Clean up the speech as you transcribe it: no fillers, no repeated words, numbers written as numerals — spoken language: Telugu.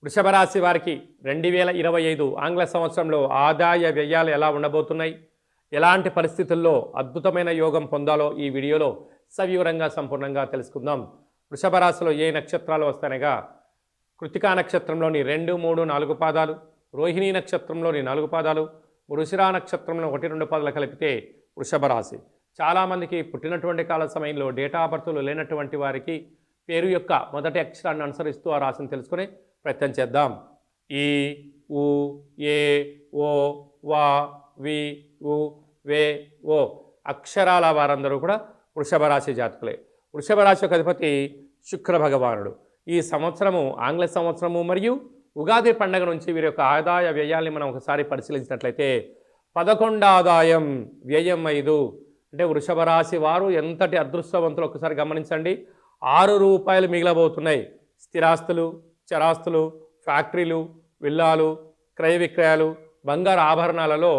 వృషభ రాశి వారికి 2025 ఆంగ్ల సంవత్సరంలో ఆదాయ వ్యయాలు ఎలా ఉండబోతున్నాయి, ఎలాంటి పరిస్థితుల్లో అద్భుతమైన యోగం పొందాలో ఈ వీడియోలో సవివరంగా సంపూర్ణంగా తెలుసుకుందాం. వృషభ రాశిలో ఏ నక్షత్రాలు వస్తాయనగా కృతికా నక్షత్రంలోని 2, 3, 4 పాదాలు, రోహిణీ నక్షత్రంలోని 4 పాదాలు, వృషిరా నక్షత్రంలో 1, 2 పాదాలు కలిపితే వృషభ రాశి. చాలామందికి పుట్టినటువంటి కాల సమయంలో డేటా ఆఫ్ బర్త్లు లేనటువంటి వారికి పేరు యొక్క మొదటి అక్షరాన్ని అనుసరిస్తూ ఆ రాశిని తెలుసుకునే ప్రయత్నం చేద్దాం. ఈ, ఉ, ఏ, ఓ, వా, వి, ఉ, వే, ఓ అక్షరాల వారందరూ కూడా వృషభ రాశి జాతకులే. వృషభ రాశి యొక్క అధిపతి శుక్ర భగవానుడు. ఈ సంవత్సరము ఆంగ్ల సంవత్సరము మరియు ఉగాది పండుగ నుంచి వీరి యొక్క ఆదాయ వ్యయాల్ని మనం ఒకసారి పరిశీలించినట్లయితే 11 ఆదాయం, వ్యయం 5. అంటే వృషభ రాశి వారు ఎంతటి అదృష్టవంతులు ఒకసారి గమనించండి. 6 రూపాయలు మిగిలబోతున్నాయి. స్థిరాస్తులు, చరాస్తులు, ఫ్యాక్టరీలు, విల్లాలు, క్రయ విక్రయాలు, బంగారు ఆభరణాలలో